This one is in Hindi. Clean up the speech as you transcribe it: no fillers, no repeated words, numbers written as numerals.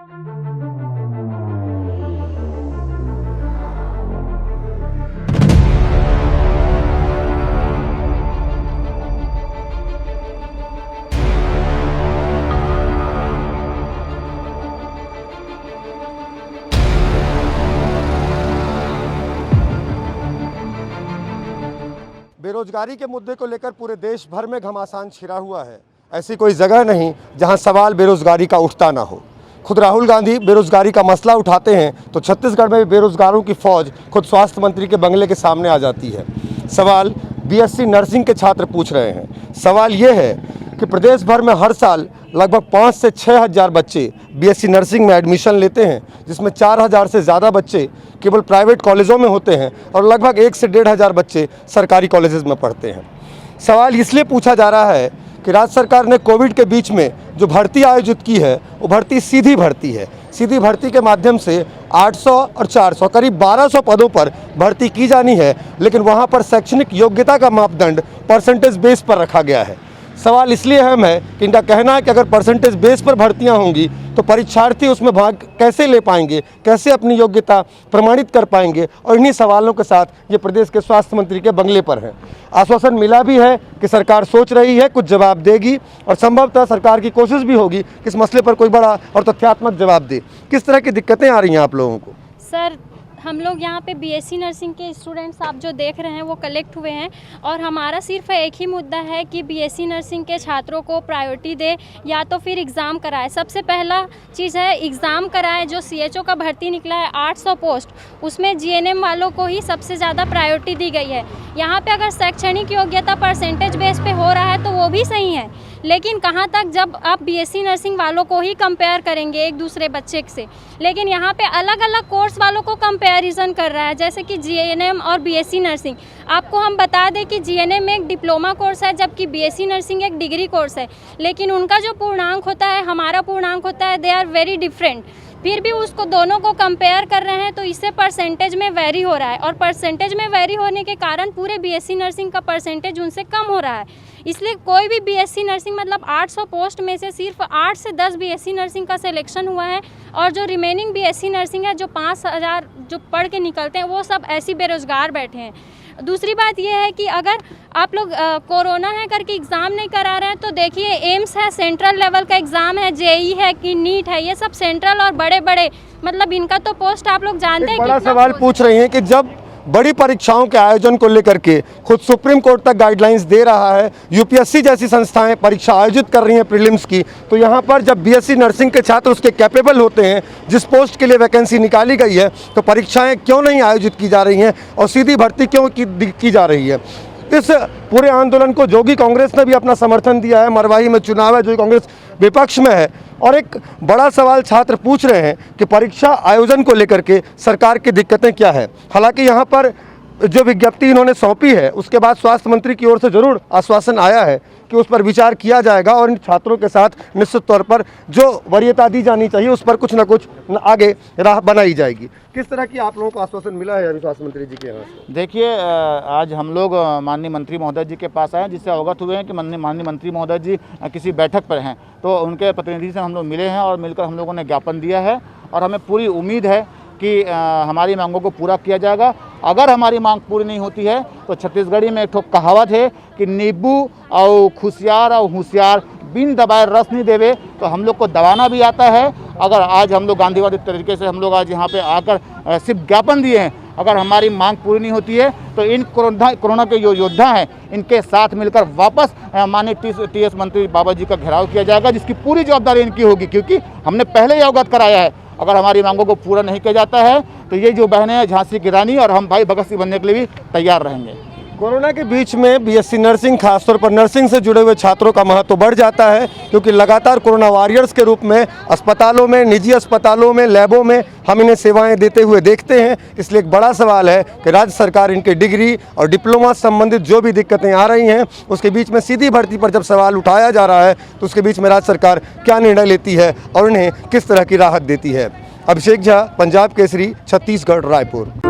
बेरोजगारी के मुद्दे को लेकर पूरे देश भर में घमासान छिड़ा हुआ है। ऐसी कोई जगह नहीं जहां सवाल बेरोजगारी का उठता ना हो। खुद राहुल गांधी बेरोजगारी का मसला उठाते हैं तो छत्तीसगढ़ में बेरोजगारों की फौज खुद स्वास्थ्य मंत्री के बंगले के सामने आ जाती है। सवाल बीएससी नर्सिंग के छात्र पूछ रहे हैं। सवाल ये है कि प्रदेश भर में हर साल लगभग 5 से 6 हज़ार बच्चे बीएससी नर्सिंग में एडमिशन लेते हैं, जिसमें 4,000 से ज़्यादा बच्चे केवल प्राइवेट कॉलेजों में होते हैं और लगभग 1 से 1,500 बच्चे सरकारी कॉलेजेस में पढ़ते हैं। सवाल इसलिए पूछा जा रहा है कि राज्य सरकार ने कोविड के बीच में जो भर्ती आयोजित की है वो भर्ती सीधी भर्ती है। सीधी भर्ती के माध्यम से 800 और 400 करीब 1200 पदों पर भर्ती की जानी है, लेकिन वहाँ पर शैक्षणिक योग्यता का मापदंड परसेंटेज बेस पर रखा गया है। सवाल इसलिए अहम है कि इनका कहना है कि अगर परसेंटेज बेस पर भर्तियां होंगी तो परीक्षार्थी उसमें भाग कैसे ले पाएंगे, कैसे अपनी योग्यता प्रमाणित कर पाएंगे। और इन्हीं सवालों के साथ ये प्रदेश के स्वास्थ्य मंत्री के बंगले पर हैं। आश्वासन मिला भी है कि सरकार सोच रही है, कुछ जवाब देगी और संभवतः सरकार की कोशिश भी होगी कि इस मसले पर कोई बड़ा और तथ्यात्मक जवाब दे। किस तरह की दिक्कतें आ रही हैं आप लोगों को? सर, हम लोग यहाँ पे बीएससी नर्सिंग के स्टूडेंट्स आप जो देख रहे हैं वो कलेक्ट हुए हैं और हमारा सिर्फ एक ही मुद्दा है कि बीएससी नर्सिंग के छात्रों को प्रायोरिटी दे या तो फिर एग्ज़ाम कराए। सबसे पहला चीज़ है एग्ज़ाम कराए। जो सीएचओ का भर्ती निकला है 800 पोस्ट, उसमें जीएनएम वालों को ही सबसे ज़्यादा प्रायोरिटी दी गई है। यहाँ पे अगर शैक्षणिक योग्यता परसेंटेज बेस पे हो रहा है तो वो भी सही है, लेकिन कहाँ तक जब आप बीएससी नर्सिंग वालों को ही कंपेयर करेंगे एक दूसरे बच्चे से। लेकिन यहाँ पे अलग अलग कोर्स वालों को कंपैरिजन कर रहा है, जैसे कि जीएनएम और बीएससी नर्सिंग। आपको हम बता दें कि जीएनएम एक डिप्लोमा कोर्स है जबकि बीएससी नर्सिंग एक डिग्री कोर्स है, लेकिन उनका जो पूर्णांक होता है हमारा पूर्णांक होता है, दे आर वेरी डिफरेंट। फिर भी उसको दोनों को कंपेयर कर रहे हैं तो इससे परसेंटेज में वेरी हो रहा है और परसेंटेज में वेरी होने के कारण पूरे बीएससी नर्सिंग का परसेंटेज उनसे कम हो रहा है। इसलिए कोई भी बीएससी नर्सिंग मतलब 800 पोस्ट में से सिर्फ 8 से 10 बीएससी नर्सिंग का सिलेक्शन हुआ है और जो रिमेनिंग बीएससी नर्सिंग है जो 5,000 जो पढ़ के निकलते हैं वो सब ऐसी बेरोजगार बैठे हैं। दूसरी बात यह है कि अगर आप लोग कोरोना है करके एग्ज़ाम नहीं करा रहे हैं तो देखिए एम्स है, सेंट्रल लेवल का एग्ज़ाम है, जेई है कि नीट है, ये सब सेंट्रल और बड़े बड़े मतलब इनका तो पोस्ट आप लोग जानते हैं। बड़ा सवाल पूछ रही हैं कि जब बड़ी परीक्षाओं के आयोजन को लेकर के खुद सुप्रीम कोर्ट तक गाइडलाइंस दे रहा है, यूपीएससी जैसी संस्थाएं परीक्षा आयोजित कर रही हैं प्रीलिम्स की, तो यहाँ पर जब बीएससी नर्सिंग के छात्र उसके कैपेबल होते हैं, जिस पोस्ट के लिए वैकेंसी निकाली गई है, तो परीक्षाएं क्यों नहीं आयोजित की जा रही हैं और सीधी भर्ती क्यों की जा रही है? इस पूरे आंदोलन को जोगी कांग्रेस ने भी अपना समर्थन दिया है। मरवाही में चुनाव है, जोगी कांग्रेस विपक्ष में है और एक बड़ा सवाल छात्र पूछ रहे हैं कि परीक्षा आयोजन को लेकर के सरकार की दिक्कतें क्या है। हालांकि यहाँ पर जो विज्ञप्ति इन्होंने सौंपी है उसके बाद स्वास्थ्य मंत्री की ओर से जरूर आश्वासन आया है कि उस पर विचार किया जाएगा और इन छात्रों के साथ निश्चित तौर पर जो वरीयता दी जानी चाहिए उस पर कुछ न कुछ आगे राह बनाई जाएगी। किस तरह की आप लोगों को आश्वासन मिला है अभी स्वास्थ्य मंत्री जी के यहाँ से? देखिए, आज हम लोग माननीय मंत्री महोदय जी के पास आए जिससे अवगत हुए हैं कि माननीय मंत्री महोदय जी किसी बैठक पर हैं, तो उनके प्रतिनिधि से हम लोग मिले हैं और मिलकर हम लोगों ने ज्ञापन दिया है और हमें पूरी उम्मीद है कि हमारी मांगों को पूरा किया जाएगा। अगर हमारी मांग पूरी नहीं होती है तो छत्तीसगढ़ी में एक ठो कहावत है कि नींबू और खुशियार और होशियार बिन दबाए रस नहीं देवे, तो हम लोग को दबाना भी आता है। अगर आज हम लोग गांधीवादी तरीके से हम लोग आज यहाँ पे आकर सिर्फ ज्ञापन दिए हैं, अगर हमारी मांग पूरी नहीं होती है तो इन कोरोना के जो योद्धा हैं इनके साथ मिलकर वापस माननीय टीएस मंत्री बाबा जी का घेराव किया जाएगा, जिसकी पूरी जवाबदारी इनकी होगी, क्योंकि हमने पहले ही अवगत कराया है। अगर हमारी मांगों को पूरा नहीं किया जाता है तो ये जो बहनें हैं झांसी की रानी और हम भाई भगत सिंह बनने के लिए भी तैयार रहेंगे। कोरोना के बीच में बीएससी नर्सिंग, खासतौर पर नर्सिंग से जुड़े हुए छात्रों का महत्व बढ़ जाता है, क्योंकि लगातार कोरोना वॉरियर्स के रूप में अस्पतालों में, निजी अस्पतालों में, लैबों में हम इन्हें सेवाएं देते हुए देखते हैं। इसलिए एक बड़ा सवाल है कि राज्य सरकार इनके डिग्री और डिप्लोमा संबंधित जो भी दिक्कतें आ रही हैं उसके बीच में सीधी भर्ती पर जब सवाल उठाया जा रहा है तो उसके बीच में राज्य सरकार क्या निर्णय लेती है और इन्हें किस तरह की राहत देती है। अभिषेक झा, पंजाब केसरी, छत्तीसगढ़, रायपुर।